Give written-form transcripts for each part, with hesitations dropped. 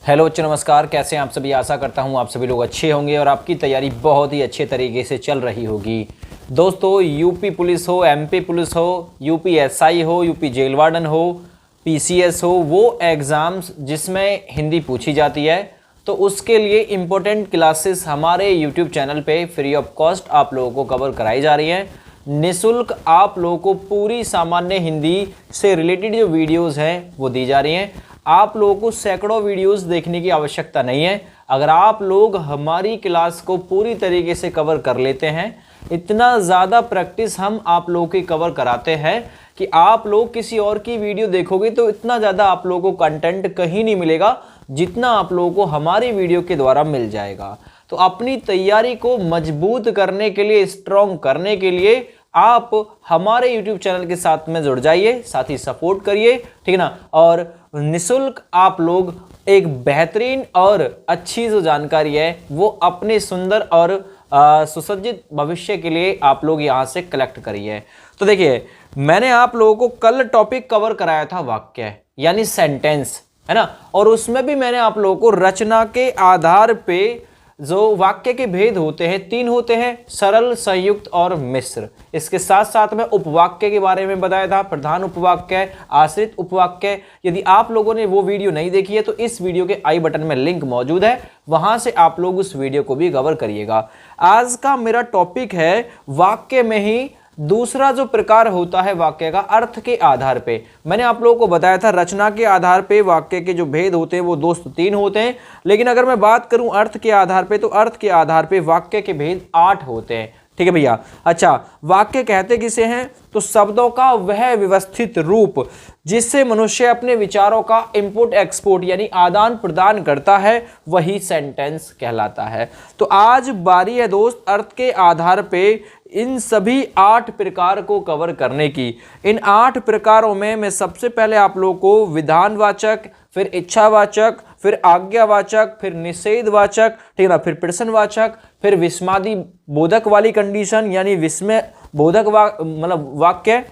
Hello बच्चों, नमस्कार। कैसे हैं आप सभी। आशा करता हूं आप सभी लोग अच्छे होंगे और आपकी तैयारी बहुत ही अच्छे तरीके से चल रही होगी। दोस्तों, यूपी पुलिस हो, एमपी पुलिस हो, यूपी एसआई हो, यूपी जेल वार्डन हो, पीसीएस हो, वो एग्ज़ाम्स जिसमें हिंदी पूछी जाती है, तो उसके लिए इम्पोर्टेंट क्लासेस हमारे यूट्यूब चैनल पे फ्री ऑफ कॉस्ट आप लोगों को कवर कराई जा रही हैं। निःशुल्क आप लोगों को पूरी सामान्य हिंदी से रिलेटेड जो वीडियोज़ हैं वो दी जा रही हैं। आप लोगों को सैकड़ों वीडियोस देखने की आवश्यकता नहीं है। अगर आप लोग हमारी क्लास को पूरी तरीके से कवर कर लेते हैं, इतना ज़्यादा प्रैक्टिस हम आप लोगों की कवर कराते हैं कि आप लोग किसी और की वीडियो देखोगे तो इतना ज़्यादा आप लोगों को कंटेंट कहीं नहीं मिलेगा जितना आप लोगों को हमारी वीडियो के द्वारा मिल जाएगा। तो अपनी तैयारी को मजबूत करने के लिए, स्ट्रॉन्ग करने के लिए आप हमारे YouTube चैनल के साथ में जुड़ जाइए, साथ ही सपोर्ट करिए, ठीक है ना। और निःशुल्क आप लोग एक बेहतरीन और अच्छी जो जानकारी है वो अपने सुंदर और सुसज्जित भविष्य के लिए आप लोग यहाँ से कलेक्ट करिए। तो देखिए, मैंने आप लोगों को कल टॉपिक कवर कराया था वाक्य यानी सेंटेंस, है ना। और उसमें भी मैंने आप लोगों को रचना के आधार पे जो वाक्य के भेद होते हैं, 3 होते हैं, सरल, संयुक्त और मिश्र। इसके साथ साथ में उपवाक्य के बारे में बताया था, प्रधान उपवाक्य, आश्रित उपवाक्य। यदि आप लोगों ने वो वीडियो नहीं देखी है तो इस वीडियो के आई बटन में लिंक मौजूद है, वहां से आप लोग उस वीडियो को भी कवर करिएगा। आज का मेरा टॉपिक है वाक्य में ही दूसरा जो प्रकार होता है वाक्य का, अर्थ के आधार पे। मैंने आप लोगों को बताया था रचना के आधार पे वाक्य के जो भेद होते हैं वो 3 होते हैं, लेकिन अगर मैं बात करूं अर्थ के आधार पे तो अर्थ के आधार पे वाक्य के भेद 8 होते हैं। ठीक है भैया। अच्छा, वाक्य कहते किसे हैं? तो शब्दों का वह व्यवस्थित रूप जिससे मनुष्य अपने विचारों का इंपुट एक्सपोर्ट यानी आदान प्रदान करता है, वही सेंटेंस कहलाता है। तो आज बारी है दोस्त अर्थ के आधार पे इन सभी 8 प्रकार को कवर करने की। इन 8 प्रकारों में मैं सबसे पहले आप लोगों को विधानवाचक, फिर इच्छावाचक, फिर आज्ञावाचक, फिर निषेधवाचक, ठीक है ना, फिर प्रश्नवाचक, फिर विस्मादी बोधक वाली कंडीशन यानी विस्मय बोधक मतलब वाक्य।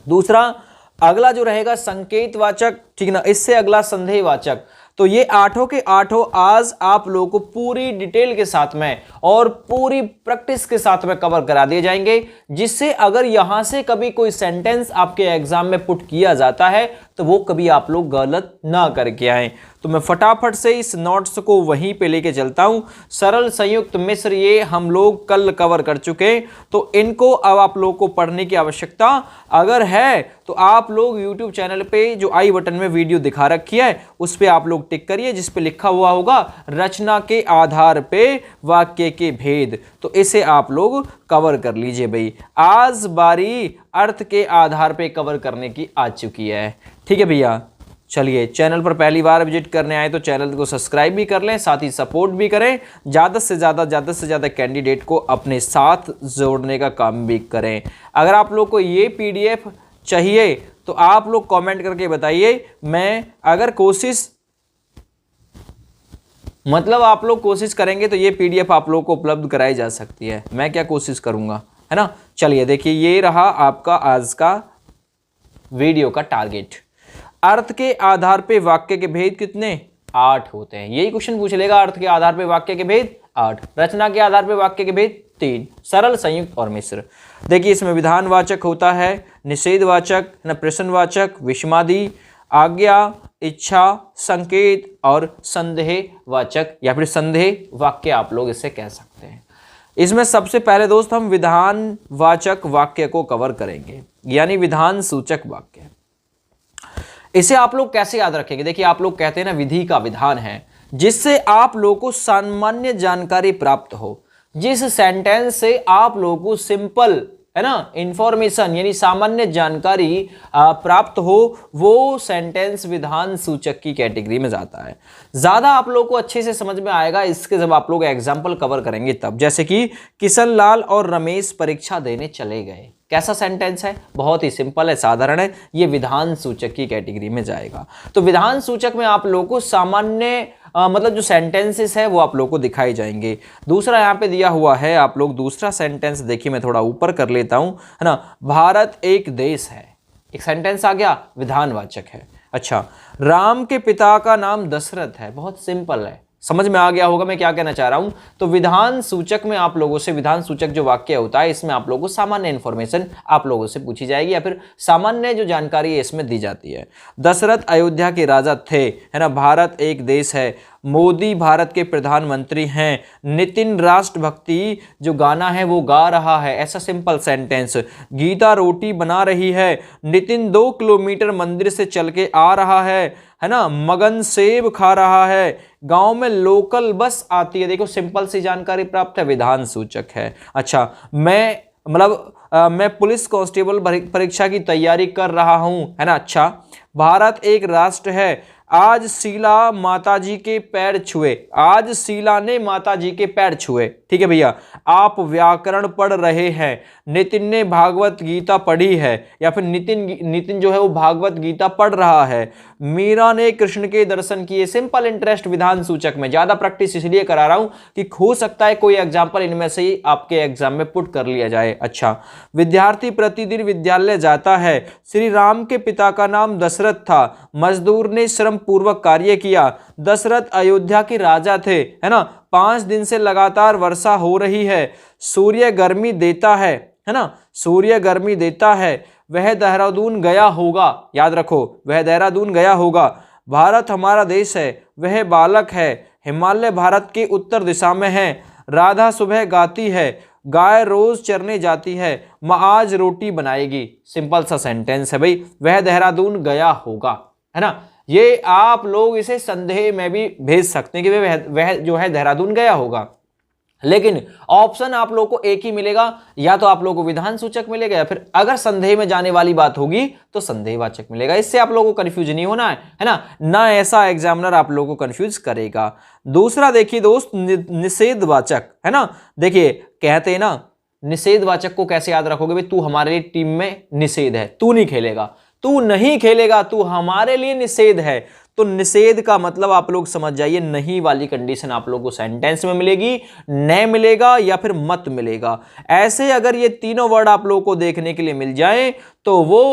दूसरा अगला जो रहेगा संकेतवाचक, ठीक ना, इससे अगला संदेहवाचक। तो ये 8 के 8 आज आप लोगों को पूरी डिटेल के साथ में और पूरी प्रैक्टिस के साथ में कवर करा दिए जाएंगे, जिससे अगर यहां से कभी कोई सेंटेंस आपके एग्जाम में पुट किया जाता है तो वो कभी आप लोग गलत ना करके आए। तो मैं फटाफट से इस नोट्स को वहीं पे लेके चलता हूं। सरल, संयुक्त, मिश्र ये हम लोग कल कवर कर चुके हैं, तो इनको अब आप लोग को पढ़ने की आवश्यकता अगर है तो आप लोग YouTube चैनल पे जो आई बटन में वीडियो दिखा रखी है उस पे आप लोग टिक करिए, जिस पे लिखा हुआ होगा रचना के आधार पे वाक्य के भेद। तो इसे आप लोग कवर कर लीजिए भाई। आज बारी अर्थ के आधार पे कवर करने की आ चुकी है। ठीक है भैया। चलिए, चैनल पर पहली बार विजिट करने आए तो चैनल को सब्सक्राइब भी कर लें, साथ ही सपोर्ट भी करें। ज़्यादा से ज़्यादा कैंडिडेट को अपने साथ जोड़ने का काम भी करें। अगर आप लोग को ये PDF चाहिए तो आप लोग कमेंट करके बताइए। मैं अगर आप लोग कोशिश करेंगे तो ये PDF आप लोग को उपलब्ध कराई जा सकती है। मैं क्या कोशिश करूंगा, है ना। चलिए देखिए, ये रहा आपका आज का वीडियो का टारगेट। अर्थ के आधार पे वाक्य के भेद कितने? 8 होते हैं। यही क्वेश्चन पूछ लेगा। अर्थ के आधार पे वाक्य के भेद 8, रचना के आधार पे वाक्य के भेद 3, सरल, संयुक्त और मिश्र। देखिए, इसमें विधानवाचक होता है, निषेधवाचक, प्रश्नवाचक, विस्मादी, आज्ञा, इच्छा, संकेत और संदेहवाचक या फिर संदेह वाक्य आप लोग इसे कह सकते हैं। इसमें सबसे पहले दोस्त हम विधानवाचक वाक्य को कवर करेंगे, यानी विधान सूचक वाक्य। इसे आप लोग कैसे याद रखेंगे? देखिए, आप लोग कहते हैं ना विधि का विधान है, जिससे आप लोगों को सामान्य जानकारी प्राप्त हो, जिस सेंटेंस से आप लोगों को सिंपल, है ना, इंफॉर्मेशन यानी सामान्य जानकारी प्राप्त हो, वो सेंटेंस विधान सूचक की कैटेगरी में जाता है। ज्यादा आप लोगों को अच्छे से समझ में आएगा इसके जब आप लोग एग्जाम्पल कवर करेंगे तब। जैसे कि किशन लाल और रमेश परीक्षा देने चले गए। कैसा सेंटेंस है? बहुत ही सिंपल है, साधारण है। ये विधान सूचक की कैटेगरी में जाएगा। तो विधान सूचक में आप लोगों को सामान्य मतलब जो सेंटेंसेस है वो आप लोगों को दिखाई जाएंगे। दूसरा यहाँ पे दिया हुआ है, आप लोग दूसरा सेंटेंस देखिए, मैं थोड़ा ऊपर कर लेता हूं, है ना। भारत एक देश है, एक सेंटेंस आ गया, विधानवाचक है। अच्छा, राम के पिता का नाम दशरथ है, बहुत सिंपल है, समझ में आ गया होगा मैं क्या कहना चाह रहा हूं। तो विधान सूचक में आप लोगों से, विधान सूचक जो वाक्य होता है इसमें आप लोगों को सामान्य इंफॉर्मेशन आप लोगों से पूछी जाएगी या फिर सामान्य जो जानकारी है इसमें दी जाती है। दशरथ अयोध्या के राजा थे, है ना। भारत एक देश है, मोदी भारत के प्रधानमंत्री हैं, नितिन राष्ट्रभक्ति जो गाना है वो गा रहा है, ऐसा सिंपल सेंटेंस। गीता रोटी बना रही है, नितिन 2 किलोमीटर मंदिर से चल के आ रहा है ना। मगन सेब खा रहा है, गांव में लोकल बस आती है। देखो सिंपल सी जानकारी प्राप्त है, विधान सूचक है। अच्छा, मैं पुलिस कांस्टेबल परीक्षा की तैयारी कर रहा हूं, है ना। अच्छा, भारत एक राष्ट्र है, आज शीला माताजी के पैर छुए, आज शीला ने माताजी के पैर छुए, ठीक है भैया। आप व्याकरण पढ़ रहे हैं, नितिन ने भागवत गीता पढ़ी है, या फिर नितिन जो है वो भागवत गीता पढ़ रहा है। मीरा ने कृष्ण के दर्शन किए। सिंपल इंटरेस्ट विधान सूचक में, ज्यादा प्रैक्टिस इसलिए करा रहा हूं कि हो सकता है कोई एग्जाम्पल इनमें से ही आपके एग्जाम में पुट कर लिया जाए। अच्छा, विद्यार्थी प्रतिदिन विद्यालय जाता है, श्री राम के पिता का नाम दशरथ था, मजदूर ने श्रम पूर्वक कार्य किया, दशरथ अयोध्या के राजा थे, है ना। 5 दिन से लगातार वर्षा हो रही है, सूर्य गर्मी देता है ना, सूर्य गर्मी देता है। वह देहरादून गया होगा, याद रखो वह देहरादून गया होगा। भारत हमारा देश है, वह बालक है, हिमालय भारत के उत्तर दिशा में है। राधा सुबह गाती है, गाय रोज चरने जाती है, माँ आज रोटी बनाएगी। सिंपल सा सेंटेंस है भाई, वह देहरादून गया होगा, है ना। ये आप लोग इसे संदेह में भी भेज सकते हैं कि वह जो है देहरादून गया होगा, लेकिन ऑप्शन आप लोग को एक ही मिलेगा, या तो आप लोगों को विधान सूचक मिलेगा, या फिर अगर संदेह में जाने वाली बात होगी तो संदेहवाचक मिलेगा। इससे आप लोगों को कंफ्यूज नहीं होना है ना ऐसा एग्जामिनर आप लोगों को कंफ्यूज करेगा। दूसरा देखिए दोस्त, निषेधवाचक, है ना। देखिए कहते हैं ना, निषेधवाचक को कैसे याद रखोगे भाई, तू हमारे टीम में निषेध है, तू नहीं खेलेगा, तू नहीं खेलेगा, तू हमारे लिए निषेध है। तो निषेध का मतलब आप लोग समझ जाइए, नहीं वाली कंडीशन आप लोगों को सेंटेंस में मिलेगी, न मिलेगा या फिर मत मिलेगा। ऐसे अगर ये तीनों वर्ड आप लोगों को देखने के लिए मिल जाए तो वो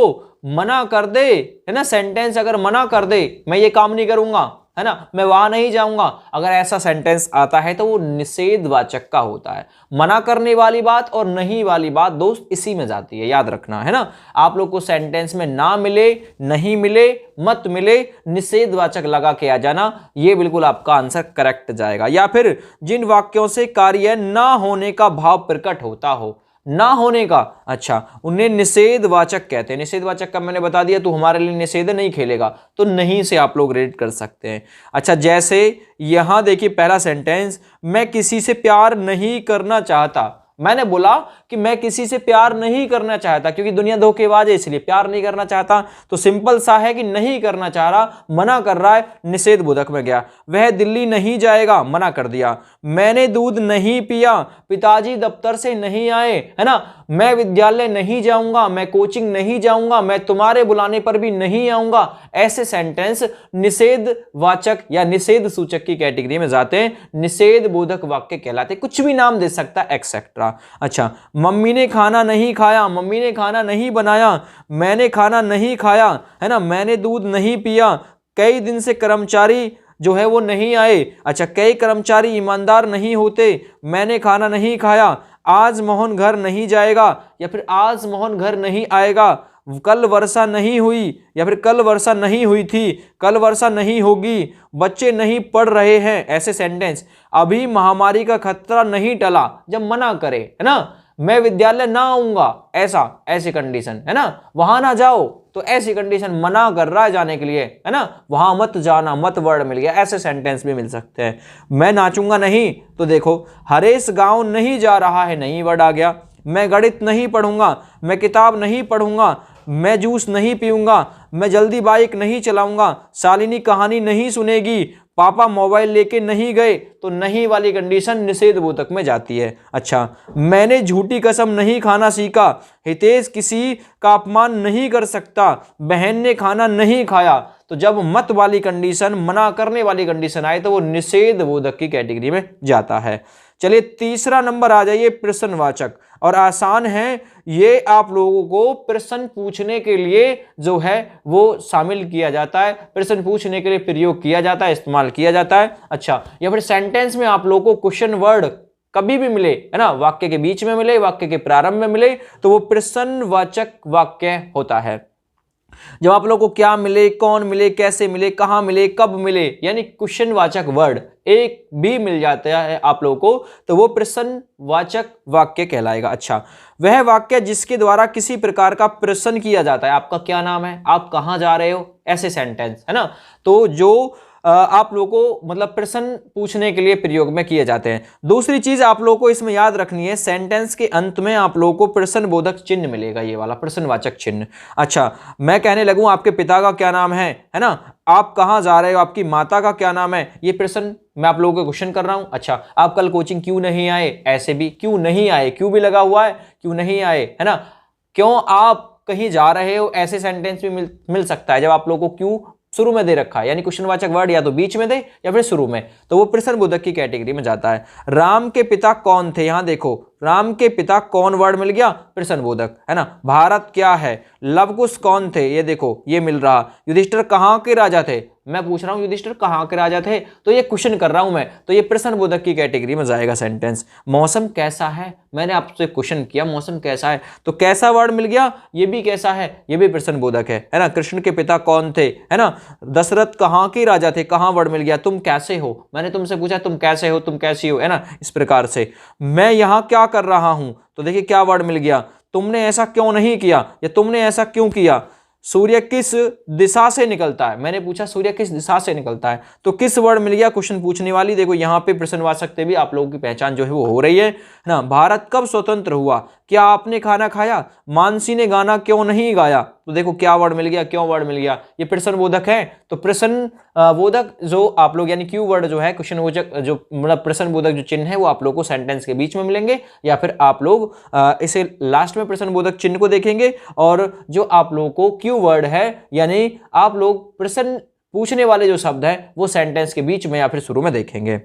मना कर दे, है ना। सेंटेंस अगर मना कर दे, मैं ये काम नहीं करूंगा, है ना, मैं वहां नहीं जाऊंगा, अगर ऐसा सेंटेंस आता है तो वो निषेधवाचक का होता है। मना करने वाली बात और नहीं वाली बात दोस्त इसी में जाती है, याद रखना, है ना। आप लोग को सेंटेंस में ना मिले, नहीं मिले, मत मिले, निषेधवाचक लगा के आ जाना, ये बिल्कुल आपका आंसर करेक्ट जाएगा। या फिर जिन वाक्यों से कार्य ना होने का भाव प्रकट होता हो, ना होने का, अच्छा, उन्हें निषेधवाचक कहते हैं। निषेधवाचक का मैंने बता दिया, तू हमारे लिए निषेध नहीं खेलेगा, तो नहीं से आप लोग रेड कर सकते हैं। अच्छा, जैसे यहां देखिए पहला सेंटेंस, मैं किसी से प्यार नहीं करना चाहता। मैंने बोला कि मैं किसी से प्यार नहीं करना चाहता, क्योंकि दुनिया धोखेबाज है इसलिए प्यार नहीं करना चाहता। तो सिंपल सा है कि नहीं करना चाह रहा, मना कर रहा है, निषेध बोधक में गया। वह दिल्ली नहीं जाएगा, मना कर दिया। मैंने दूध नहीं पिया, पिताजी दफ्तर से नहीं आए, है ना। मैं विद्यालय नहीं जाऊंगा, मैं कोचिंग नहीं जाऊंगा, मैं तुम्हारे बुलाने पर भी नहीं आऊंगा। ऐसे सेंटेंस निषेधवाचक या निषेध सूचक की कैटेगरी में जाते हैं, निषेध बोधक वाक्य कहलाते। कुछ भी नाम दे सकता है, एक्सेट्रा। अच्छा, मम्मी ने खाना नहीं खाया, मम्मी ने खाना नहीं बनाया, मैंने खाना नहीं खाया, है ना। मैंने दूध नहीं पिया, कई दिन से कर्मचारी जो है वो नहीं आए। अच्छा, कई कर्मचारी ईमानदार नहीं होते, मैंने खाना नहीं खाया, आज मोहन घर नहीं जाएगा, या फिर आज मोहन घर नहीं आएगा। कल वर्षा नहीं हुई, या फिर कल वर्षा नहीं हुई थी, कल वर्षा नहीं होगी। बच्चे नहीं पढ़ रहे हैं। ऐसे सेंटेंस। अभी महामारी का खतरा नहीं टला, जब मना करे, है ना। मैं विद्यालय ना आऊंगा, ऐसी कंडीशन, है ना। वहां ना जाओ, तो ऐसी कंडीशन, मना कर रहा है जाने के लिए, है ना। वहां मत जाना, मत वर्ड मिल गया, ऐसे सेंटेंस भी मिल सकते हैं। मैं नाचूंगा नहीं, तो देखो हरेश गांव नहीं जा रहा है, नहीं वर्ड आ गया। मैं गणित नहीं पढ़ूंगा, मैं किताब नहीं पढ़ूंगा, मैं जूस नहीं पीऊंगा, मैं जल्दी बाइक नहीं चलाऊंगा, शालिनी कहानी नहीं सुनेगी, पापा मोबाइल लेके नहीं गए। तो नहीं वाली कंडीशन निषेध बोधक में जाती है। अच्छा, मैंने झूठी कसम नहीं खाना सीखा, हितेश किसी का अपमान नहीं कर सकता, बहन ने खाना नहीं खाया। तो जब मत वाली कंडीशन, मना करने वाली कंडीशन आए तो वो निषेध बोधक की कैटेगरी में जाता है। चलिए तीसरा नंबर आ जाइए, प्रश्नवाचक, और आसान है ये, आप लोगों को प्रश्न पूछने के लिए जो है वो शामिल किया जाता है, प्रश्न पूछने के लिए प्रयोग किया जाता है, इस्तेमाल किया जाता है। अच्छा, या फिर सेंटेंस में आप लोगों को क्वेश्चन वर्ड कभी भी मिले, है ना, वाक्य के बीच में मिले, वाक्य के प्रारंभ में मिले, तो वो प्रश्नवाचक वाक्य होता है। जब आप लोगों को क्या मिले, कौन मिले, कैसे मिले, कहां मिले, कब मिले, यानी क्वेश्चनवाचक वर्ड एक भी मिल जाता है आप लोगों को, तो वो प्रश्नवाचक वाक्य कहलाएगा। अच्छा, वह वाक्य जिसके द्वारा किसी प्रकार का प्रश्न किया जाता है, आपका क्या नाम है, आप कहां जा रहे हो, ऐसे सेंटेंस, है ना, तो जो आप लोगों को मतलब प्रश्न पूछने के लिए प्रयोग में किए जाते हैं। दूसरी चीज आप लोगों को इसमें याद रखनी है, सेंटेंस के अंत में आप लोगों को प्रश्नबोधक चिन्ह मिलेगा, ये वाला प्रश्नवाचक चिन्ह। अच्छा, मैं कहने लगूं आपके पिता का क्या नाम है ना, आप कहां जा रहे हो, आपकी माता का क्या नाम है, ये प्रश्न मैं आप लोगों को क्वेश्चन कर रहा हूं। अच्छा, आप कल कोचिंग क्यों नहीं आए, ऐसे भी क्यों नहीं आए, क्यों भी लगा हुआ है, क्यों नहीं आए, है ना, क्यों आप कहीं जा रहे हो, ऐसे सेंटेंस भी मिल सकता है जब आप लोगों को क्यों शुरू में दे रखा है, यानी क्वेश्चनवाचक वर्ड या तो बीच में दे या फिर शुरू में, तो वो प्रश्नबोधक की कैटेगरी में जाता है। राम के पिता कौन थे, यहां देखो राम के पिता कौन वर्ड मिल गया, प्रश्नबोधक, है ना। भारत क्या है, लवकुश कौन थे, ये देखो ये मिल रहा। युधिष्ठिर कहां के राजा थे, मैं पूछ रहा हूं युधिष्ठिर कहां के राजा थे, तो ये क्वेश्चन कर रहा हूं मैं, तो ये प्रश्नबोधक की कैटेगरी में जाएगा सेंटेंस। मौसम कैसा है, मैंने आपसे क्वेश्चन किया मौसम कैसा है, तो कैसा वर्ड मिल गया, ये भी कैसा है, ये भी प्रश्नबोधक है ना। कृष्ण के पिता कौन थे, है ना। दशरथ कहां के राजा थे, कहां वर्ड मिल गया, तुम कैसे हो, मैंने तुमसे पूछा तुम कैसे हो, तुम कैसी हो, है ना, इस प्रकार से। मैं यहां क्या कर रहा हूं, तो देखिए क्या वर्ड मिल गया, तुमने ऐसा क्यों नहीं किया, या तुमने ऐसा क्यों किया। सूर्य किस दिशा से निकलता है, मैंने पूछा सूर्य किस दिशा से निकलता है, तो किस वर्ड मिल गया, क्वेश्चन पूछने वाली। देखो यहाँ पे प्रश्नवाचक से भी आप लोगों की पहचान जो है वो हो रही है ना। भारत कब स्वतंत्र हुआ, क्या आपने खाना खाया, मानसी ने गाना क्यों नहीं गाया, तो देखो क्या वर्ड मिल गया, क्यों वर्ड मिल गया, ये प्रश्नबोधक है। तो प्रश्नबोधक जो आप लोग यानी क्यू वर्ड जो है, क्वेश्चनबोधक जो मतलब प्रश्नबोधक जो चिन्ह है वो आप लोग को सेंटेंस के बीच में मिलेंगे, या फिर आप लोग इसे लास्ट में प्रश्नबोधक चिन्ह को देखेंगे, और जो आप लोगों को क्यू वर्ड है यानी आप लोग प्रश्न पूछने वाले जो शब्द है वो सेंटेंस के बीच में या फिर शुरू में देखेंगे।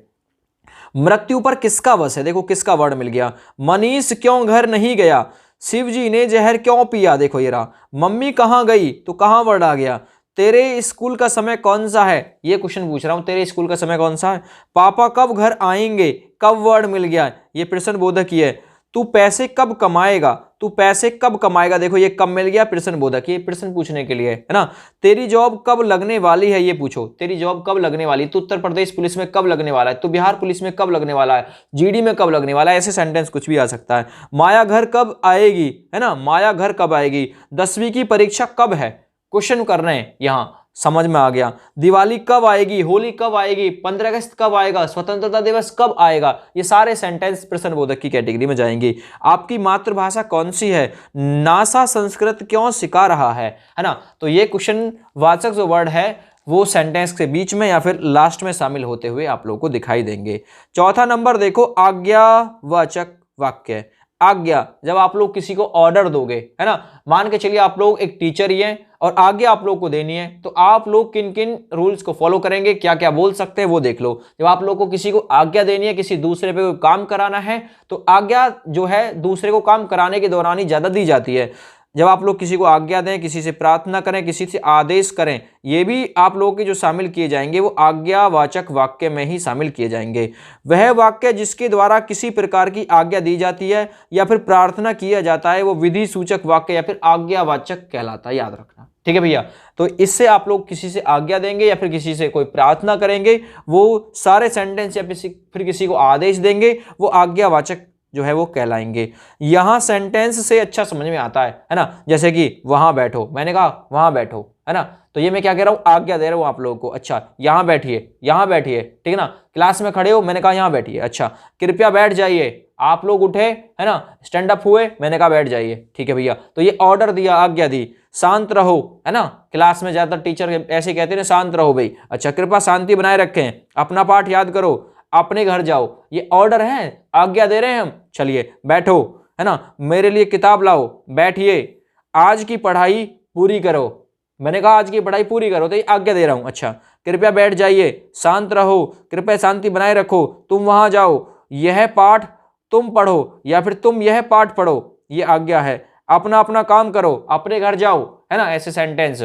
मृत्यु पर किसका वश है, देखो किसका वर्ड मिल गया। मनीष क्यों घर नहीं गया, शिव जी ने जहर क्यों पिया, देखो ये रहा। मम्मी कहां गई, तो कहां वर्ड आ गया। तेरे स्कूल का समय कौन सा है, ये क्वेश्चन पूछ रहा हूं, तेरे स्कूल का समय कौन सा है। पापा कब घर आएंगे, कब वर्ड मिल गया, ये प्रश्नबोधक ही है। तू पैसे कब कमाएगा, तू पैसे कब कमाएगा, देखो ये कब मिल गया, प्रश्नबोधक, ये प्रश्न पूछने के लिए, है ना। तेरी जॉब कब लगने वाली है, ये पूछो तेरी जॉब कब लगने वाली, तू उत्तर प्रदेश पुलिस में कब लगने वाला है, तू बिहार पुलिस में कब लगने वाला है, जीडी में कब लगने वाला है, ऐसे सेंटेंस कुछ भी आ सकता है। माया घर कब आएगी, है ना, माया घर कब आएगी। 10वीं की परीक्षा कब है, क्वेश्चन कर रहे हैं यहां, समझ में आ गया। दिवाली कब आएगी, होली कब आएगी, 15 अगस्त कब आएगा, स्वतंत्रता दिवस कब आएगा, ये सारे सेंटेंस प्रश्नबोधक की कैटेगरी में जाएंगे। आपकी मातृभाषा कौन सी है, नासा संस्कृत क्यों सिखा रहा है ना, तो ये क्वेश्चन वाचक जो वर्ड है वो सेंटेंस के बीच में या फिर लास्ट में शामिल होते हुए आप लोगों को दिखाई देंगे। चौथा नंबर देखो, आज्ञावाचक वाक्य। आज्ञा, जब आप लोग किसी को ऑर्डर दोगे, है ना, मान के चलिए आप लोग एक टीचर ही हैं और आज्ञा आप लोग को देनी है, तो आप लोग किन किन रूल्स को फॉलो करेंगे, क्या क्या बोल सकते हैं वो देख लो। जब आप लोग को किसी को आज्ञा देनी है, किसी दूसरे पे कोई काम कराना है, तो आज्ञा जो है दूसरे को काम कराने के दौरान ही ज्यादा दी जाती है। जब आप लोग किसी को आज्ञा दें, किसी से प्रार्थना करें, किसी से आदेश करें, ये भी आप लोगों के जो शामिल किए जाएंगे वो आज्ञावाचक वाक्य में ही शामिल किए जाएंगे। वह वाक्य जिसके द्वारा किसी प्रकार की आज्ञा दी जाती है या फिर प्रार्थना किया जाता है वो विधि सूचक वाक्य या फिर आज्ञावाचक कहलाता है, याद रखना, ठीक है भैया। तो इससे आप लोग किसी से आज्ञा देंगे या फिर किसी से कोई प्रार्थना करेंगे, वो सारे सेंटेंस या फिर किसी को आदेश देंगे, वो आज्ञावाचक जो है वो कहलाएंगे। यहां सेंटेंस से अच्छा समझ में आता है ना, जैसे कि वहां बैठो, मैंने कहा वहां बैठो, है ना, तो ये मैं क्या कह रहा हूं, आज्ञा दे रहा हूं आप लोगों को। अच्छा, यहां बैठिए, ठीक है ना। क्लास में खड़े हो, मैंने कहा यहां बैठिए। अच्छा, कृपया बैठ जाइए, आप लोग उठे, है ना, स्टैंड अप हुए, मैंने कहा बैठ जाइए, ठीक है भैया। तो ये ऑर्डर दिया, आज्ञा दी। शांत रहो, है ना, क्लास में ज्यादातर टीचर ऐसे कहते हैं शांत रहो भाई। अच्छा, कृपया शांति बनाए रखें, अपना पाठ याद करो, अपने घर जाओ, ये ऑर्डर है, आज्ञा दे रहे हैं हम। चलिए बैठो, है ना, मेरे लिए किताब लाओ, बैठिए, आज की पढ़ाई पूरी करो, मैंने कहा आज की पढ़ाई पूरी करो, तो ये आज्ञा दे रहा हूं। अच्छा, कृपया बैठ जाइए, शांत रहो, कृपया शांति बनाए रखो, तुम वहां जाओ, यह पाठ तुम पढ़ो या फिर तुम यह पाठ पढ़ो, ये आज्ञा है। अपना अपना काम करो, अपने घर जाओ, है ना, ऐसे सेंटेंस।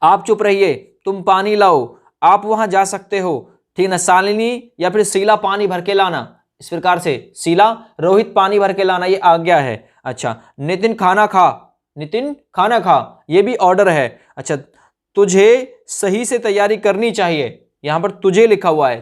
आप चुप रहिए, तुम पानी लाओ, आप वहां जा सकते हो, ठीक ना। शालिनी या फिर शीला पानी भर के लाना, इस प्रकार से शीला रोहित पानी भर के लाना, ये आज्ञा है। अच्छा, नितिन खाना खा, नितिन खाना खा, ये भी ऑर्डर है। अच्छा, तुझे सही से तैयारी करनी चाहिए, यहां पर तुझे लिखा हुआ है,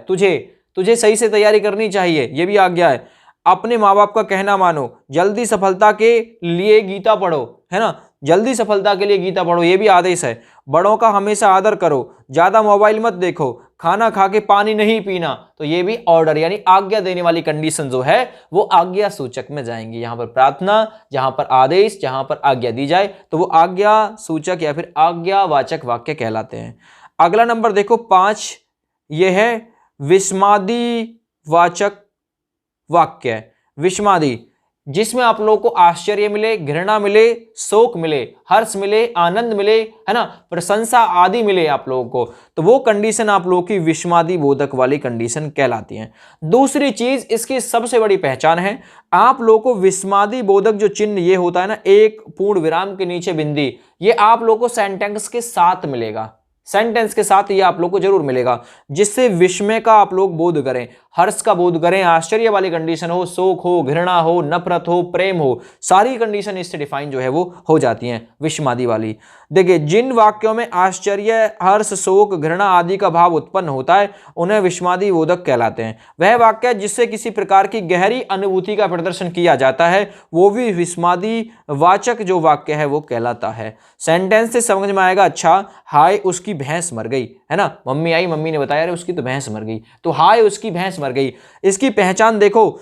तुझे सही से तैयारी करनी चाहिए, ये भी आज्ञा है। अपने माँ बाप का कहना मानो, जल्दी सफलता के लिए गीता पढ़ो, है ना, जल्दी सफलता के लिए गीता पढ़ो, ये भी आदेश है। बड़ों का हमेशा आदर करो, ज्यादा मोबाइल मत देखो, खाना खा के पानी नहीं पीना, तो ये भी ऑर्डर यानी आज्ञा देने वाली कंडीशन जो है वो आज्ञा सूचक में जाएंगी। यहां पर प्रार्थना, जहां पर आदेश, जहां पर आज्ञा दी जाए तो वो आज्ञा सूचक या फिर आज्ञावाचक वाक्य कहलाते हैं। अगला नंबर देखो 5, यह है विस्मादिवाचक वाक्य। विस्मादि, जिसमें आप लोगों को आश्चर्य मिले, घृणा मिले, शोक मिले, हर्ष मिले, आनंद मिले, है ना, प्रशंसा आदि मिले आप लोगों को, तो वो कंडीशन आप लोगों की विस्मादि बोधक वाली कंडीशन कहलाती है। दूसरी चीज इसकी सबसे बड़ी पहचान है, आप लोगों को विस्मादि बोधक जो चिन्ह ये होता है ना, एक पूर्ण विराम के नीचे बिंदी, ये आप लोगों को सेंटेंस के साथ मिलेगा, सेंटेंस के साथ ये आप लोग को जरूर मिलेगा, जिससे विस्मय का आप लोग बोध करें, हर्ष का बोध करें, आश्चर्य वाली कंडीशन हो, शोक हो, घृणा हो, नफरत हो, प्रेम हो, सारी कंडीशन इससे डिफाइन जो है वो हो जाती हैं विस्मादि वाली। देखिए, जिन वाक्यों में आश्चर्य, हर्ष, शोक, घृणा आदि का भाव उत्पन्न होता है उन्हें विस्मादि बोधक कहलाते हैं। वह वाक्य जिससे किसी प्रकार की गहरी अनुभूति का प्रदर्शन किया जाता है वो भी विस्मादि वाचक जो वाक्य है वो कहलाता है। सेंटेंस से समझ में आएगा, अच्छा हाय उसकी भैंस मर गई, है ना, मम्मी आई, मम्मी ने बताया अरे उसकी तो भैंस मर गई, तो हाय उसकी भैंस मर गई। इसकी पहचान देखो,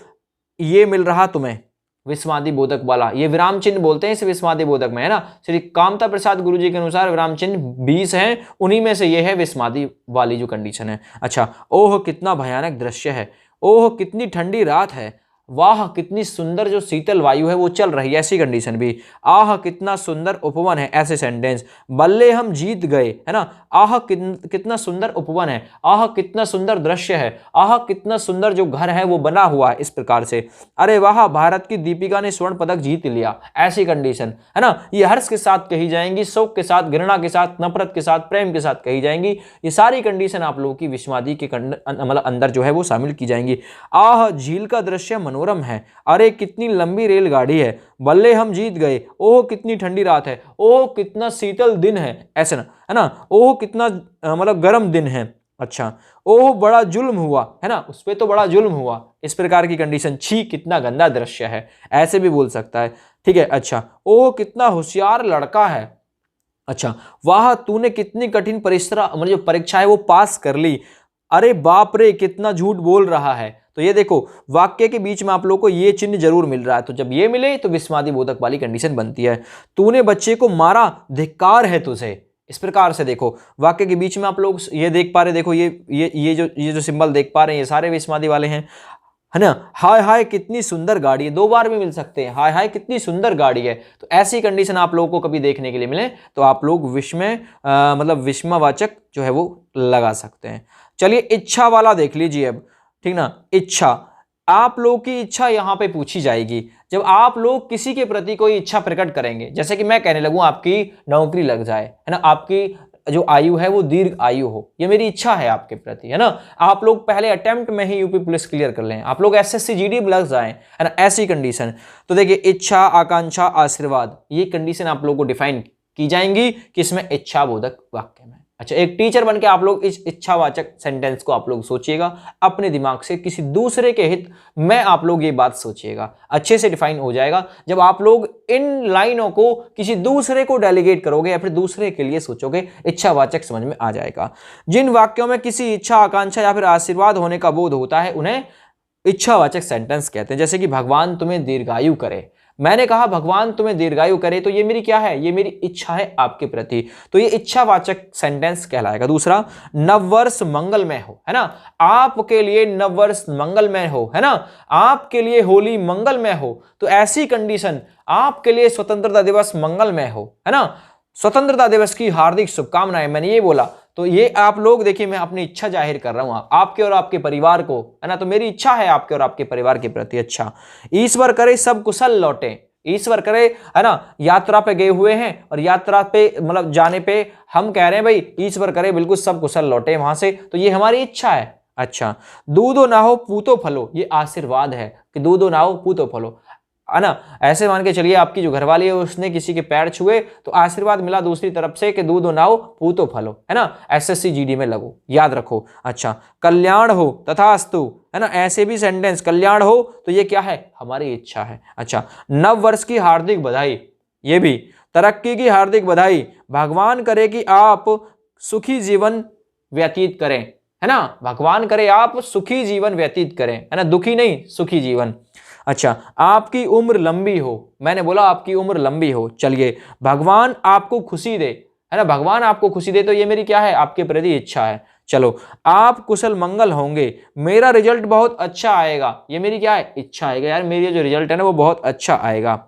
ये मिल रहा तुम्हें विस्मादि बोधक वाला, ये विराम चिन्ह बोलते हैं इस विस्मादि बोधक में, है ना। श्री कामता प्रसाद गुरुजी के अनुसार विराम चिन्ह 20 हैं, उन्हीं में से ये है विस्मादि वाली जो कंडीशन है। अच्छा, ओह कितना भयानक दृश्य है, ओह कितनी ठंडी रात है, वाह कितनी सुंदर जो शीतल वायु है वो चल रही है, ऐसी कंडीशन भी। आह कितना सुंदर उपवन है, ऐसे सेंटेंस। बल्ले हम जीत गए, है ना, आह कितना सुंदर उपवन है, आह कितना सुंदर दृश्य है, आह कितना सुंदर जो घर है वो बना हुआ है, इस प्रकार से। अरे वाह भारत की दीपिका ने स्वर्ण पदक जीत लिया, ऐसी कंडीशन, है ना। ये हर्ष के साथ कही जाएंगी, शोक के साथ, घृणा के साथ, नफरत के साथ, प्रेम के साथ कही जाएंगी। ये सारी कंडीशन आप लोगों की विस्मादि के मतलब अंदर जो है वो शामिल की जाएंगी। आह झील का दृश्य मनोरम है, अरे कितनी लंबी रेलगाड़ी है, बल्ले हम जीत गए, ओह कितनी ठंडी रात है, ओह कितना शीतल दिन है, ऐसे ना, है ना, ओह कितना मतलब गर्म दिन है। अच्छा, ओह बड़ा जुल्म हुआ, है ना, उस पे तो बड़ा जुल्म हुआ, इस प्रकार की कंडीशन। छी कितना गंदा दृश्य है, ऐसे भी बोल सकता है, ठीक है। अच्छा, ओह कितना होशियार लड़का है। अच्छा, वाह तूने कितनी कठिन मतलब जो परीक्षा है वो पास कर ली। अरे बाप रे कितना झूठ बोल रहा है। तो ये देखो वाक्य के बीच में आप लोगों को ये चिन्ह जरूर मिल रहा है, तो जब ये मिले तो विस्मादि बोधक वाली कंडीशन बनती है। तूने बच्चे को मारा, धिक्कार है तुझे, इस प्रकार से देखो वाक्य के बीच में आप लोग ये देख पा रहे, देखो ये जो सिंबल देख पा रहे हैं ये सारे विस्मादि वाले हैं, है ना। हाय हाय कितनी सुंदर गाड़ी है, 2 बार भी मिल सकते हैं, हाय हाय कितनी सुंदर गाड़ी है। तो ऐसी कंडीशन आप लोगों को कभी देखने के लिए मिले तो आप लोग विस्मय मतलब विस्मयवाचक जो है वो लगा सकते हैं। चलिए इच्छा वाला देख लीजिए अब, ठीक ना। इच्छा, आप लोग की इच्छा यहां पे पूछी जाएगी जब आप लोग किसी के प्रति कोई इच्छा प्रकट करेंगे। जैसे कि मैं कहने लगूं आपकी नौकरी लग जाए, है ना, आपकी जो आयु है वो दीर्घ आयु हो, ये मेरी इच्छा है आपके प्रति, है ना। आप लोग पहले अटेम्प्ट में ही यूपी पुलिस क्लियर कर लें, आप लोग एसएससी जीडी लग जाएं, है ना, ऐसी कंडीशन। तो देखिए इच्छा, आकांक्षा, आशीर्वाद, ये कंडीशन आप लोगों को डिफाइन की जाएंगी किसमें, इच्छा बोधक वाक्य में। अच्छा, एक टीचर बनके आप लोग इस इच्छावाचक सेंटेंस को आप लोग सोचिएगा अपने दिमाग से, किसी दूसरे के हित में आप लोग ये बात सोचिएगा, अच्छे से डिफाइन हो जाएगा जब आप लोग इन लाइनों को किसी दूसरे को डेलीगेट करोगे या फिर दूसरे के लिए सोचोगे, इच्छावाचक समझ में आ जाएगा। जिन वाक्यों में किसी इच्छा, आकांक्षा या फिर आशीर्वाद होने का बोध होता है उन्हें इच्छावाचक सेंटेंस कहते हैं। जैसे कि भगवान तुम्हें दीर्घायु करे, मैंने कहा भगवान तुम्हें दीर्घायु करे, तो ये मेरी क्या है, ये मेरी इच्छा है आपके प्रति, तो ये इच्छावाचक सेंटेंस कहलाएगा। दूसरा, नववर्ष मंगलमय हो, है ना, आपके लिए नववर्ष मंगलमय हो, है ना, आपके लिए होली मंगलमय हो, तो ऐसी कंडीशन, आपके लिए स्वतंत्रता दिवस मंगलमय हो, है ना, स्वतंत्रता दिवस की हार्दिक शुभकामनाएं, मैंने ये बोला तो ये आप लोग देखिए, मैं अपनी इच्छा जाहिर कर रहा हूं आपके और आपके परिवार को, है ना। तो मेरी इच्छा है आपके और आपके परिवार के प्रति। अच्छा, ईश्वर करे सब कुशल लौटे, ईश्वर करे, है ना। यात्रा पे गए हुए हैं और यात्रा पे मतलब जाने पे हम कह रहे हैं भाई ईश्वर करे बिल्कुल सब कुशल लौटे वहां से, तो ये हमारी इच्छा है। अच्छा, दूधो ना हो पूतो फलो, ये आशीर्वाद है कि दूधो ना हो पूतो फलो, है ना। ऐसे मान के चलिए आपकी जो घरवाली है उसने किसी के पैर छुए तो आशीर्वाद मिला दूसरी तरफ से कि दूधो ना हो पूतो फलो, है ना। एसएससी जीडी में लगो, याद रखो। अच्छा, कल्याण हो तथास्तु, है ना। ऐसे भी सेंटेंस, कल्याण हो तो ये क्या है, हमारी इच्छा है। अच्छा, नव वर्ष की हार्दिक बधाई, ये भी तरक्की की हार्दिक बधाई, भगवान करे कि आप सुखी जीवन व्यतीत करें, है ना। भगवान करे आप सुखी जीवन व्यतीत करें, है ना, दुखी नहीं, सुखी जीवन। अच्छा, आपकी उम्र लंबी हो, मैंने बोला आपकी उम्र लंबी हो। चलिए, भगवान आपको खुशी दे, है ना, भगवान आपको खुशी दे, तो ये मेरी क्या है, आपके प्रति इच्छा है। चलो, आप कुशल मंगल होंगे, मेरा रिजल्ट बहुत अच्छा आएगा, ये मेरी क्या है, इच्छा आएगा यार, मेरी जो रिजल्ट है ना वो बहुत अच्छा आएगा।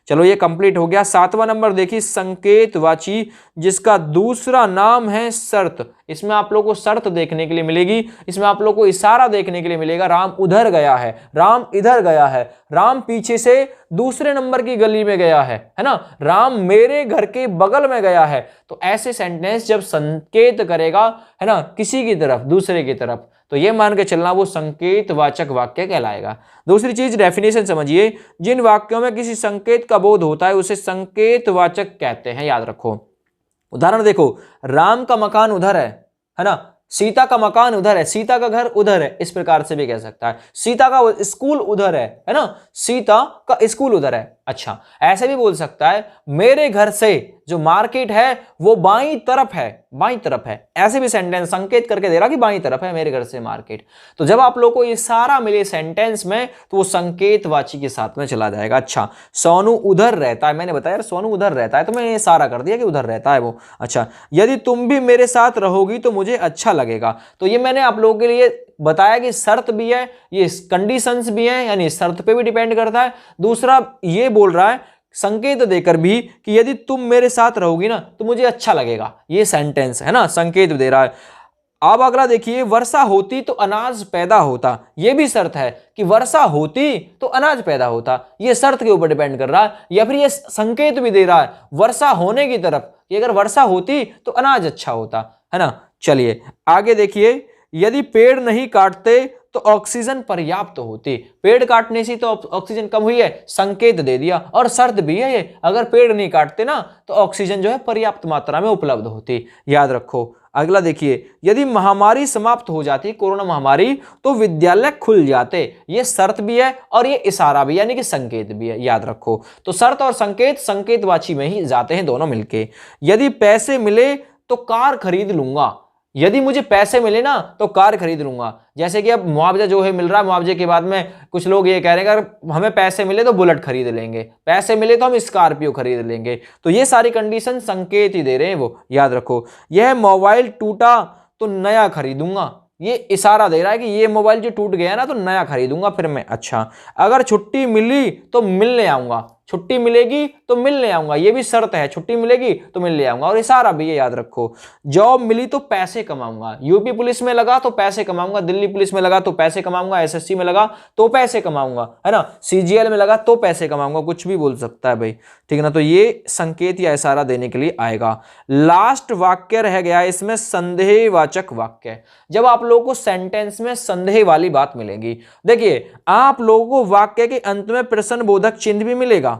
चलो, ये कंप्लीट हो गया। 7वां नंबर देखिए, संकेतवाची जिसका दूसरा नाम है शर्त। इसमें आप लोगों को शर्त देखने के लिए मिलेगी, इसमें आप लोगों को इशारा देखने के लिए मिलेगा। राम उधर गया है, राम इधर गया है, राम पीछे से दूसरे नंबर की गली में गया है ना, राम मेरे घर के बगल में गया है। तो ऐसे सेंटेंस जब संकेत करेगा, है ना, किसी की तरफ, दूसरे की तरफ, तो ये मान के चलना वो संकेतवाचक वाक्य कहलाएगा। दूसरी चीज, डेफिनेशन समझिए, जिन वाक्यों में किसी संकेत का बोध होता है उसे संकेतवाचक कहते हैं, याद रखो। उदाहरण देखो, राम का मकान उधर है ना, सीता का मकान उधर है, सीता का घर उधर है, इस प्रकार से भी कह सकता है। सीता का स्कूल उधर है ना, सीता का स्कूल उधर है। अच्छा, ऐसे भी बोल सकता है, मेरे घर से जो मार्केट है वो बाईं तरफ है, बाईं तरफ है। ऐसे भी सेंटेंस संकेत करके दे रहा कि बाईं तरफ है मेरे घर से मार्केट। तो जब आप लोगों को ये सारा मिले सेंटेंस में तो वो संकेतवाची के साथ में चला जाएगा। अच्छा, सोनू उधर रहता है, मैंने बताया यार सोनू उधर रहता है, तो मैंने ये सारा कर दिया कि उधर रहता है वो। अच्छा, यदि तुम भी मेरे साथ रहोगी तो मुझे अच्छा लगेगा। तो ये मैंने आप लोगों के लिए बताया कि शर्त भी है, ये कंडीशंस भी हैं, यानी शर्त पे भी डिपेंड करता है। दूसरा ये बोल रहा है संकेत देकर भी कि यदि तुम मेरे साथ रहोगी ना तो मुझे अच्छा लगेगा, ये सेंटेंस है ना, संकेत दे रहा है। अब अगला देखिए, वर्षा होती तो अनाज पैदा होता, ये भी शर्त है कि वर्षा होती तो अनाज पैदा होता, ये शर्त के ऊपर डिपेंड कर रहा है। या फिर ये संकेत भी दे रहा है वर्षा होने की तरफ कि अगर वर्षा होती तो अनाज अच्छा होता, है ना। चलिए आगे देखिए, यदि पेड़ नहीं काटते तो ऑक्सीजन पर्याप्त होती, पेड़ काटने से तो ऑक्सीजन कम हुई है, संकेत दे दिया। और शर्त भी है ये, अगर पेड़ नहीं काटते ना तो ऑक्सीजन जो है पर्याप्त मात्रा में उपलब्ध होती, याद रखो। अगला देखिए, यदि महामारी समाप्त हो जाती, कोरोना महामारी, तो विद्यालय खुल जाते, ये शर्त भी है और ये इशारा भी, यानी कि संकेत भी है, याद रखो। तो शर्त और संकेत संकेतवाची में ही जाते हैं दोनों मिलके। यदि पैसे मिले तो कार खरीद लूंगा, यदि मुझे पैसे मिले ना तो कार खरीद लूंगा। जैसे कि अब मुआवजा जो है मिल रहा है, मुआवजे के बाद में कुछ लोग ये कह रहे हैं अगर हमें पैसे मिले तो बुलेट खरीद लेंगे, पैसे मिले तो हम स्कॉर्पियो खरीद लेंगे। तो ये सारी कंडीशन संकेत ही दे रहे हैं वो, याद रखो। यह मोबाइल टूटा तो नया खरीदूंगा, ये इशारा दे रहा है कि ये मोबाइल जो टूट गया ना तो नया खरीदूंगा फिर मैं। अच्छा, अगर छुट्टी मिली तो मिलने आऊंगा, छुट्टी मिलेगी तो मिलने आऊंगा, ये भी शर्त है, छुट्टी मिलेगी तो मिलने आऊंगा। और इशारा भी, ये याद रखो। जॉब मिली तो पैसे कमाऊंगा, यूपी पुलिस में लगा तो पैसे कमाऊंगा, दिल्ली पुलिस में लगा तो पैसे कमाऊंगा, एसएससी में लगा तो पैसे कमाऊंगा, है ना, सीजीएल में लगा तो पैसे कमाऊंगा, कुछ भी बोल सकता है भाई, ठीक है ना। तो ये संकेत या इशारा देने के लिए आएगा। लास्ट वाक्य रह गया इसमें संदेहवाचक वाक्य। जब आप लोगों को सेंटेंस में संदेह वाली बात मिलेगी, देखिए आप लोगों को वाक्य के अंत में प्रश्नबोधक चिन्ह भी मिलेगा,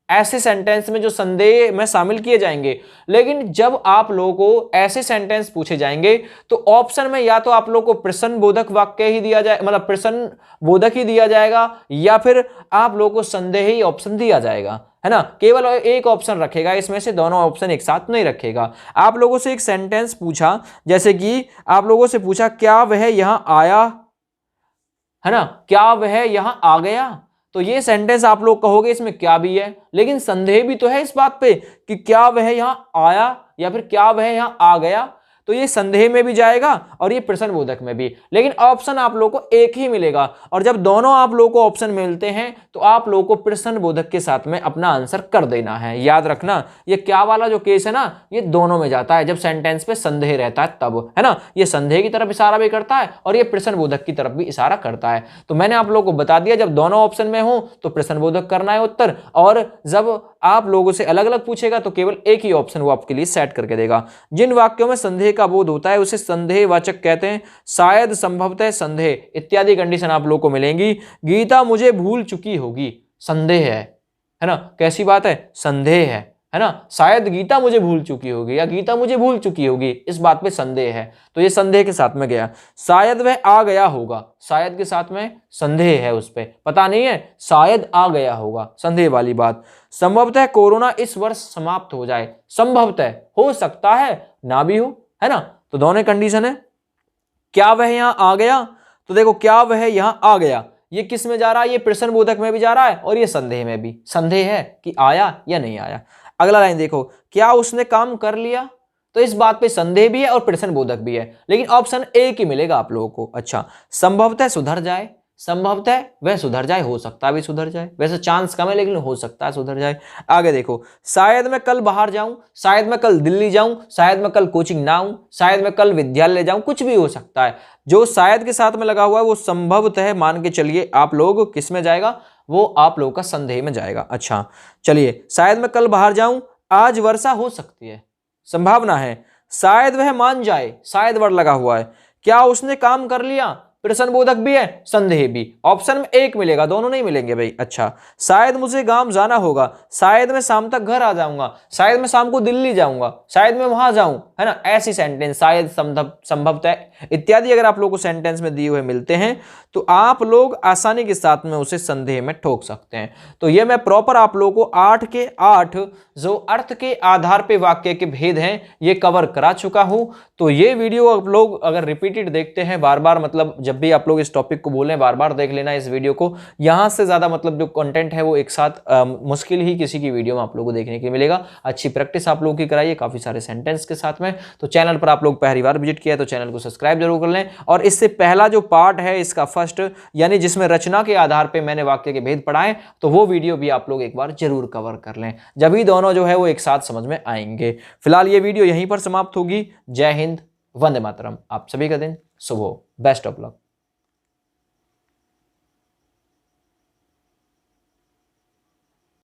ऐसे सेंटेंस में जो संदेह में शामिल किए जाएंगे। लेकिन जब आप लोगों को ऐसे सेंटेंस पूछे जाएंगे तो ऑप्शन में या तो आप लोगों को प्रश्नबोधक वाक्य ही दिया जाए, मतलब प्रश्नबोधक ही दिया जाएगा, या फिर आप लोगों को संदेह ही ऑप्शन दिया जाएगा, है ना। केवल एक ऑप्शन रखेगा, इसमें से दोनों ऑप्शन एक साथ नहीं रखेगा। आप लोगों से एक सेंटेंस पूछा, जैसे कि आप लोगों से पूछा क्या वह यहां आया, है ना, क्या वह यहां आ गया। तो ये सेंटेंस आप लोग कहोगे इसमें क्या भी है, लेकिन संदेह भी तो है इस बात पे कि क्या वह यहां आया या फिर क्या वह यहां आ गया। तो तो ये संदेह में भी जाएगा और ये प्रश्न बोधक में भी, लेकिन ऑप्शन आप लोगों को एक ही मिलेगा। और जब दोनों आप लोगों को ऑप्शन मिलते हैं तो आप लोगों को प्रश्न बोधक के साथ में अपना आंसर कर देना है। याद रखना, ये क्या वाला जो केस है ना, ये दोनों में जाता है जब सेंटेंस पे संदेह रहता है तब, है ना। ये संदेह की तरफ इशारा भी करता है और ये प्रश्न बोधक की तरफ भी इशारा करता है। तो मैंने आप लोगों को बता दिया, जब दोनों ऑप्शन में हो तो प्रश्न बोधक करना है उत्तर, और जब आप लोगों से अलग अलग पूछेगा तो केवल एक ही ऑप्शन वो आपके लिए सेट करके देगा। जिन वाक्यों में संदेह का बोध होता है उसे संदेहवाचक कहते हैं। शायद, संभवतः, संदेह इत्यादि कंडीशन आप लोगों को मिलेंगी। गीता मुझे भूल चुकी होगी, संदेह है ना। कैसी बात है, संदेह है ना। शायद गीता मुझे भूल चुकी होगी या गीता मुझे भूल चुकी होगी, इस बात पे संदेह है, तो ये संदेह के साथ में गया। शायद वह आ गया होगा, शायद के साथ में संदेह है, उस पे पता नहीं है, शायद आ गया होगा, संदेह वाली बात। संभवतः कोरोना इस वर्ष समाप्त हो जाए, संभवतः हो सकता है ना भी हो, है ना। तो दोनों कंडीशन है। क्या वह यहां आ गया, तो देखो क्या वह यहां आ गया, ये किस में जा रहा है, ये प्रश्न बोधक में भी जा रहा है और ये संदेह में भी। संदेह है कि आया या नहीं आया। अगला लाइन देखो, क्या उसने काम कर लिया, तो इस बात पे संदेह भी है और प्रश्न बोधक भी है, लेकिन ऑप्शन एक ही मिलेगा आप लोगों को। अच्छा, संभवतः सुधर जाए, संभवतः वह सुधर जाए, हो सकता है भी सुधर जाए, वैसे चांस कम है लेकिन हो सकता है सुधर जाए। आगे देखो, शायद मैं कल बाहर जाऊं, शायद मैं कल दिल्ली जाऊं, शायद मैं कल कोचिंग ना आऊं, शायद मैं कल विद्यालय जाऊं, कुछ भी हो सकता है। जो शायद के साथ में लगा हुआ है वो संभवतः मान के चलिए आप लोग किस में जाएगा, वो आप लोगों का संदेह में जाएगा। अच्छा चलिए, शायद मैं कल बाहर जाऊं, आज वर्षा हो सकती है, संभावना है। शायद वह मान जाए, शायद वर्ड लगा हुआ है। क्या उसने काम कर लिया, प्रश्न बोधक भी है, संदेह भी। ऑप्शन में एक मिलेगा, दोनों नहीं मिलेंगे भाई। अच्छा, शायद मुझे गांव जाना होगा, शायद मैं शाम तक घर आ जाऊंगा, शायद मैं शाम को दिल्ली जाऊंगा, शायद मैं वहां जाऊं, है ना। ऐसी सेंटेंस शायद, संभवतः इत्यादि अगर आप लोगों को सेंटेंस में दिए हुए मिलते हैं तो आप लोग आसानी के साथ में उसे संदेह में ठोक सकते हैं। तो ये मैं प्रॉपर आप लोगों को 8 के 8 जो अर्थ के आधार पे वाक्य के भेद हैं ये कवर करा चुका हूं। तो ये वीडियो आप लोग अगर रिपीटेड देखते हैं बार बार, मतलब जब भी आप लोग इस टॉपिक को बोलें बार बार देख लेना इस वीडियो को। यहां से ज्यादा मतलब जो कंटेंट है वो एक साथ मुश्किल ही किसी की वीडियो में आप लोगों को देखने को मिलेगा। अच्छी प्रैक्टिस आप लोगों की कराइए काफी सारे सेंटेंस के साथ में। तो चैनल पर आप लोग पहली बार विजिट किया तो चैनल को सब्सक्राइब जरूर कर लें। और इससे पहला जो पार्ट है इसका फर्स्ट, यानी जिसमें रचना के आधार पर मैंने वाक्य के भेद पढ़ाए, तो वो वीडियो भी आप लोग एक बार जरूर कवर कर लें, जब ही दोनों जो है वो एक साथ समझ में आएंगे। फिलहाल ये वीडियो यहीं पर समाप्त होगी। जय हिंद, वंदे मातरम। आप सभी का दिन शुभ हो। Best of luck.